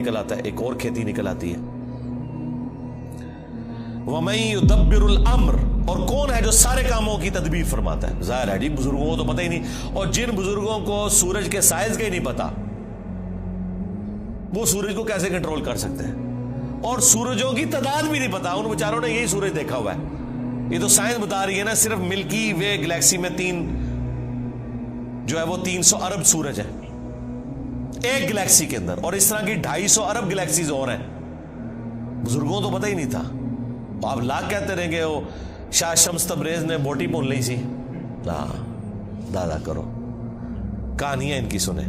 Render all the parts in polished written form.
نکل آتا ہے، ایک اور کھیتی نکل آتی ہے. وَمَن يُدَبِّرُ الْأَمْرَ، اور کون ہے جو سارے کاموں کی تدبیر فرماتا ہے؟ ظاہر ہے جی بزرگوں کو تو پتہ ہی نہیں، اور جن بزرگوں کو سورج کے سائز کا ہی نہیں پتا وہ سورج کو کیسے کنٹرول کر سکتے ہیں؟ اور سورجوں کی تعداد بھی نہیں پتا، ان بیچاروں نے یہی سورج دیکھا ہوا ہے. یہ تو سائنس بتا رہی ہے نا، صرف ملکی وے گلیکسی میں جو ہے وہ 300 ارب سورج ہے ایک گلیکسی کے اندر، اور اس طرح کی 250 ارب گلیکسیز اور ہیں. بزرگوں تو پتہ ہی نہیں تھا. آپ لاکھ کہتے رہیں گے وہ شاہ شمس تبریز نے بوٹی بھون لی سی. دادا کرو، کہانیاں ان کی سنیں.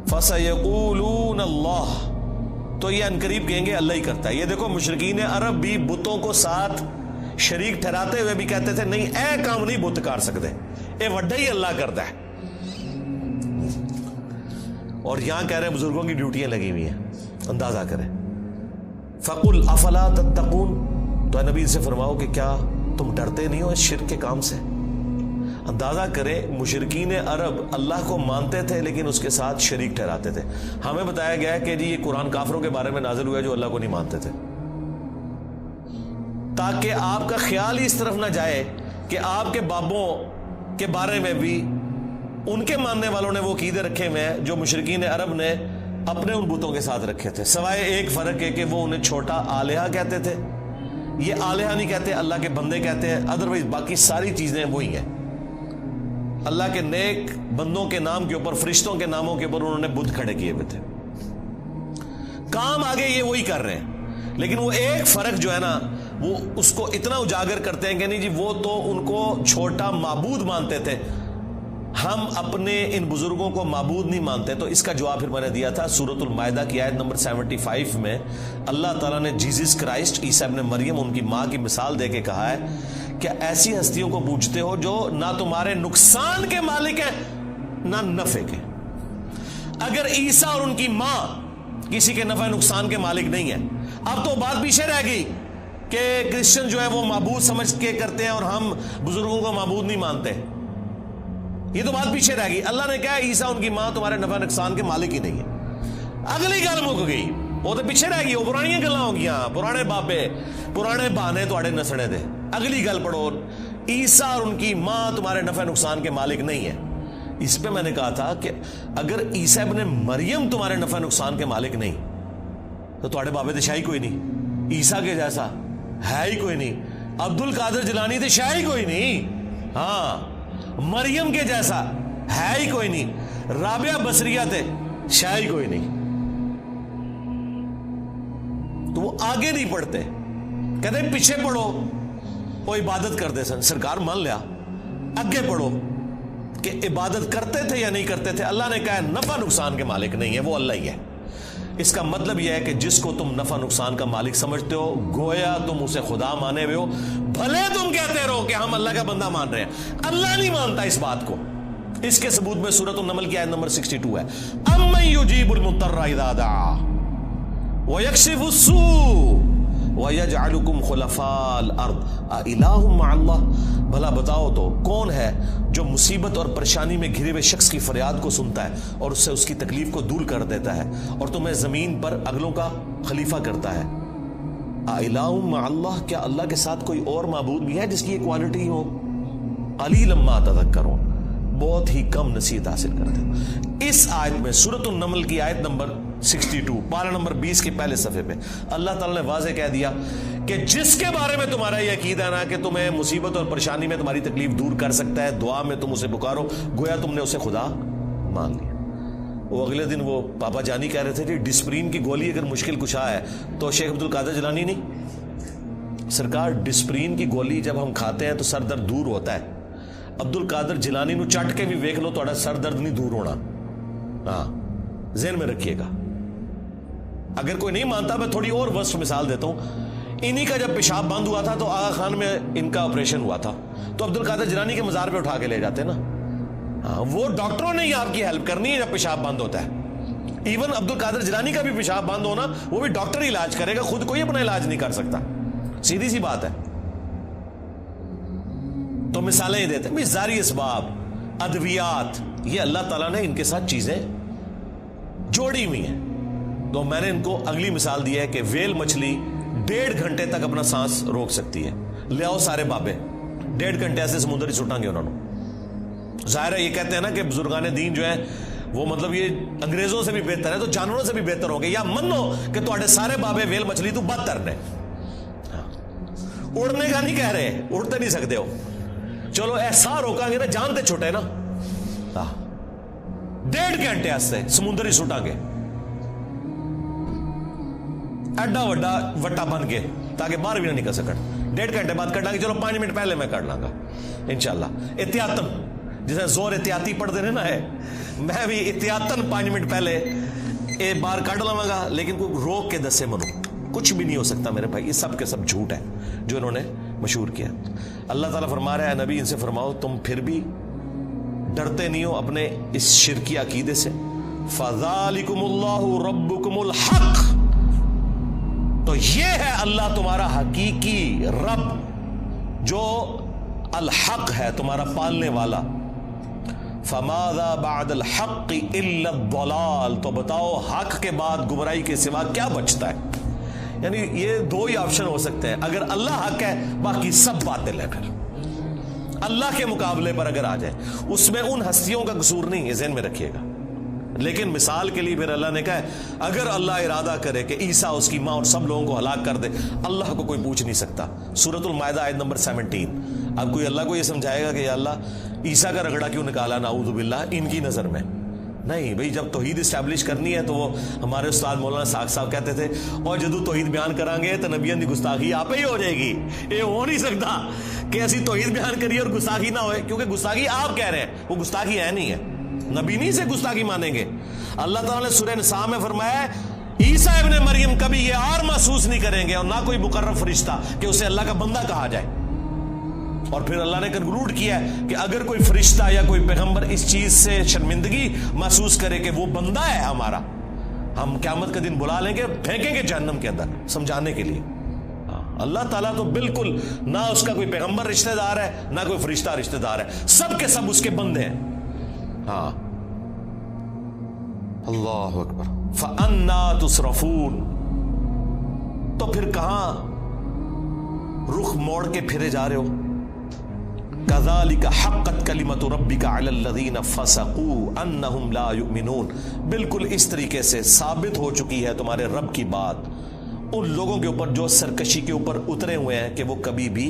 فَسَيَقُولُونَ اللَّهُ، تو یہ انقریب کہیں گے اللہ ہی کرتا ہے. یہ دیکھو مشرکین عرب بھی بتوں کو ساتھ شریک ٹھہراتے ہوئے بھی کہتے تھے نہیں اے کام نہیں بت کر سکتے، اے وڈا ہی اللہ کرتا ہے. اور یہاں کہہ رہے ہیں بزرگوں کی ڈیوٹیاں لگی ہوئی ہیں. اندازہ کریں. فَقُلْ أَفَلَا تَتَّقُونَ، تو اے نبی سے فرماؤ کہ کیا تم ڈرتے نہیں ہو اس شرک کے کام سے؟ اندازہ کریں مشرکین عرب اللہ کو مانتے تھے لیکن اس کے ساتھ شریک ٹھہراتے تھے. ہمیں بتایا گیا ہے کہ جی یہ قرآن کافروں کے بارے میں نازل ہوا ہے جو اللہ کو نہیں مانتے تھے، تاکہ آپ کا خیال ہی اس طرف نہ جائے کہ آپ کے بابوں کے بارے میں بھی ان کے ماننے والوں نے وہ عقیدے رکھے ہوئے ہیں جو مشرکین عرب نے اپنے ان بتوں کے ساتھ رکھے تھے. سوائے ایک فرق ہے کہ وہ انہیں چھوٹا آلیہ کہتے تھے، یہ آلیہ نہیں کہتے، اللہ کے بندے کہتے ہیں. ادروائز باقی ساری چیزیں وہی ہیں. اللہ کے نیک بندوں کے نام کے اوپر، فرشتوں کے ناموں کے اوپر انہوں نے بت کھڑے کیے ہوئے تھے. کام آگے یہ وہی کر رہے ہیں، لیکن وہ ایک فرق جو ہے نا وہ اس کو اتنا اجاگر کرتے ہیں کہ نہیں جی وہ تو ان کو چھوٹا معبود مانتے تھے، ہم اپنے ان بزرگوں کو معبود نہیں مانتے. تو اس کا جواب پھر میں نے دیا تھا سورۃ المائدہ کی آیت نمبر 75 میں. اللہ تعالیٰ نے جیزس کرائسٹ عیسیٰ ابن مریم ان کی ماں کی مثال دے کے کہا ہے کہ ایسی ہستیوں کو پوجتے ہو جو نہ تمہارے نقصان کے مالک ہیں نہ نفع کے. اگر عیسیٰ اور ان کی ماں کسی کے نفع نقصان کے مالک نہیں ہیں، اب تو بات پیچھے رہ گئی کہ کرسچن جو ہے وہ معبود سمجھ کے کرتے ہیں اور ہم بزرگوں کو معبود نہیں مانتے. یہ تو بات پیچھے رہ گئی. اللہ نے کہا عیسیٰ ان کی ماں تمہارے نفع نقصان کے مالک ہی نہیں ہے. اگلی گل مک گئی، وہ تو پیچھے رہ گئی، وہ پرانی گلاں ہو گیا، پرانے بابے پرانے بہانے تواڈے نسنے دے. اگلی گل پڑھو، عیسیٰ اور ان کی ماں تمہارے نفع نقصان کے مالک نہیں ہے. اس پہ میں نے کہا تھا کہ اگر عیسیٰ ابن مریم تمہارے نفع نقصان کے مالک نہیں تو تواڈے بابے تے شاہی کوئی نہیں، عیسیٰ کے جیسا ہے ہی کوئی نہیں، عبد القادر جیلانی تے شاہی کوئی نہیں، ہاں مریم کے جیسا ہے ہی کوئی نہیں، رابعہ بصریہ تے شاہی کوئی نہیں. تو وہ آگے نہیں پڑھتے، کہتے پیچھے پڑھو وہ عبادت کرتے سن. سرکار مان لیا، اگے پڑھو کہ عبادت کرتے تھے یا نہیں کرتے تھے. اللہ نے کہا نفع نقصان کے مالک نہیں ہے، وہ اللہ ہی ہے. اس کا مطلب یہ ہے کہ جس کو تم نفع نقصان کا مالک سمجھتے ہو گویا تم اسے خدا مانے ہوئے ہو، بھلے تم کہتے رہو کہ ہم اللہ کا بندہ مان رہے ہیں، اللہ نہیں مانتا اس بات کو. اس کے ثبوت میں سورۃ النمل کی آیت نمبر 62 ہے. امن یجیب المضطر اذا دعا ویکشف السوء وَيَجْعَلُكُمْ خُلَفَاءَ الْأَرْضِ أَإِلَٰهٌ مَّعَ اللَّهِ، بھلا بتاؤ تو کون ہے جو مصیبت اور پریشانی میں گھرے ہوئے شخص کی فریاد کو سنتا ہے اور اس سے اس کی تکلیف کو دور کر دیتا ہے اور تمہیں زمین پر اگلوں کا خلیفہ کرتا ہے. أَإِلَٰهٌ مَّعَ اللَّهِ، کیا اللہ کے ساتھ کوئی اور معبود بھی ہے جس کی یہ کوالٹی ہو؟ قَلِيلًا مَّا تَذَكَّرُونَ، بہت ہی کم نصیحت حاصل کرتے ہیں. اس آیت میں سورۃ النمل کی آیت نمبر 62 پارہ نمبر 20 کے پہلے صفحے پہ اللہ تعالیٰ نے واضح کہہ دیا کہ جس کے بارے میں تمہارا یہ عقیدہ ہے نا کہ تمہیں مصیبت اور پریشانی میں تمہاری تکلیف دور کر سکتا ہے، دعا میں تم اسے پکارو گویا تم نے اسے خدا مان لیا. وہ اگلے دن وہ پاپا جانی کہہ رہے تھے کہ ڈسپرین کی گولی اگر مشکل کشا ہے تو شیخ عبد القادر جیلانی نہیں. سرکار ڈسپرین کی گولی جب ہم کھاتے ہیں تو سر درد دور ہوتا ہے. عبد القادر جیلانی نو چٹ کے بھی ویکھ لو تھوڑا سر درد نہیں دور ہونا. ہاں ذہن میں رکھیے گا. اگر کوئی نہیں مانتا میں تھوڑی اور وسط مثال دیتا ہوں. انہی کا جب پیشاب بند ہوا تھا تو آغا خان میں ان کا آپریشن ہوا تھا تو عبد القادر جیلانی کے مزار پہ اٹھا کے لے جاتے نا. ہاں وہ ڈاکٹروں نے ہی آپ کی ہیلپ کرنی ہے جب پیشاب بند ہوتا ہے. ایون عبد القادر جیلانی کا بھی پیشاب بند ہونا وہ بھی ڈاکٹر ہی علاج کرے گا، خود کوئی اپنا علاج نہیں کر سکتا. سیدھی سی بات ہے. تو مثالیں ہی دیتے ہیں ظاہری اسباب، ادویات، یہ اللہ تعالیٰ نے ان کے ساتھ چیزیں جوڑی ہوئی ہیں. تو میں نے ان کو اگلی مثال دی ہے کہ ویل مچھلی 1.5 گھنٹے تک اپنا سانس روک سکتی ہے. لے آؤ سارے بابے 1.5 گھنٹے ایسے سمندر ہی سٹاں گے انہوں نے. ظاہر ہے یہ کہتے ہیں نا کہ بزرگان دین جو ہیں وہ مطلب یہ انگریزوں سے بھی بہتر ہے تو جانوروں سے بھی بہتر ہو گئے, یا منو کہ تواڈے سارے بابے ویل مچھلی تو بدتر نے. اڑنے کا نہیں کہہ رہے, اڑتے نہیں سکتے ہو, چلو ایسا روکاں گے نا, جانتے چھوٹے نا. 1.5 گھنٹے ایسے سمندر ہی سٹاں گے ایڈا وڈا وٹا بن کے تاکہ باہر بھی نہ نکل سکن. 1.5 گھنٹے بعد کٹ لیں گے, چلو 5 منٹ پہلے میں کر لاں گا انشاءاللہ. احتیاطاً جسے زور احتیاطی پڑھ دینے نا ہے, میں بھی احتیاطاً 5 منٹ پہلے ایک بار کٹ لواں گا, لیکن کوئی روک کے دسے منو کچھ بھی نہیں ہو سکتا میرے بھائی. یہ سب کے سب جھوٹ ہے جو انہوں نے مشہور کیا. اللہ تعالیٰ فرما رہا ہے نبی ان سے فرماؤ تم پھر بھی ڈرتے نہیں ہو اپنے اس شرکی عقیدے سے. فَذَلِكُمُ اللَّهُ رَبُّكُمُ الْحَقِّ, تو یہ ہے اللہ تمہارا حقیقی رب جو الحق ہے, تمہارا پالنے والا. فَمَاذَا بَعْدَ الْحَقِّ إِلَّا الضَّلَالُ, تو بتاؤ حق کے بعد گمراہی کے سوا کیا بچتا ہے. یعنی یہ 2 ہی آپشن ہو سکتے ہیں, اگر اللہ حق ہے باقی سب باطل ہے. پھر اللہ کے مقابلے پر اگر آ جائے اس میں ان ہستیوں کا قصور نہیں ہے, ذہن میں رکھیے گا. لیکن مثال کے لیے پھر اللہ نے کہا ہے اگر اللہ ارادہ کرے کہ عیسیٰ اس کی ماں اور سب لوگوں کو ہلاک کر دے, اللہ کو کوئی پوچھ نہیں سکتا. سورۃ المائدہ آیت نمبر 17. اب کوئی اللہ کو یہ سمجھائے گا کہ یا اللہ عیسیٰ کا رگڑا کیوں نکالا نعوذ باللہ ان کی نظر میں؟ نہیں بھئی, جب توحید اسٹیبلش کرنی ہے تو وہ ہمارے استاد مولانا ساق صاحب کہتے تھے اور جدو توحید بیان کریں گے تو نبیان دی گستاخی آپ ہی ہو جائے گی. یہ ہو نہیں سکتا کہ ایسی توحید بیان کریے اور گستاخی نہ ہوئے, کیونکہ گستاخی آپ کہہ رہے ہیں, وہ گستاخی ہے نہیں ہے. نبی نہیں سے گستاخی مانیں گے. اللہ تعالیٰ نے سورہ نساء میں فرمایا عیسیٰ ابن مریم کبھی یہ اور محسوس نہیں کریں گے اور نہ کوئی مقرب فرشتہ کہ اسے اللہ کا بندہ کہا جائے. اور پھر اللہ نے کنکلوڈ کیا ہے کہ اگر کوئی فرشتہ یا کوئی پیغمبر اس چیز سے شرمندگی محسوس کرے کہ وہ بندہ ہے ہمارا, ہم قیامت کا دن بلا لیں گے, پھینکیں گے جہنم کے اندر سمجھانے کے لیے. اللہ تعالیٰ تو بالکل نہ اس کا کوئی پیغمبر رشتہ دار ہے نہ کوئی فرشتہ رشتہ دار ہے, سب کے سب اس کے بندے ہیں. ہاں اللہ اکبر. فَأَنَّا تُصْرَفُونَ, تو پھر کہاں رخ موڑ کے پھرے جا رہے ہو. كَذَلِكَ حَقَّتْ كَلِمَةُ رَبِّكَ عَلَى الَّذِينَ فَسَقُوا أَنَّهُمْ لَا يُؤْمِنُونَ, بالکل اس طریقے سے ثابت ہو چکی ہے تمہارے رب کی بات ان لوگوں کے اوپر جو سرکشی کے اوپر اترے ہوئے ہیں کہ وہ کبھی بھی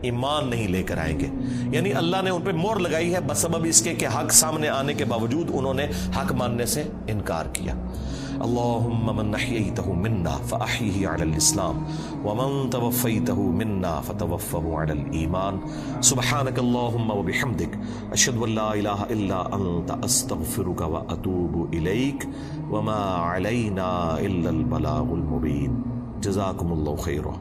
ایمان نہیں لے کر آئیں گے. یعنی اللہ نے ان پہ مہر لگائی ہے بسبب اس کے کہ حق سامنے آنے کے باوجود انہوں نے حق ماننے سے انکار کیا. اللهم من احييته منا فاحيه على الاسلام ومن توفيته منا فتوفه على الايمان. سبحانك اللهم وبحمدك اشهد ان لا اله الا انت استغفرك واتوب اليك وما علينا الا البلاغ المبين. جزاكم الله خيرا.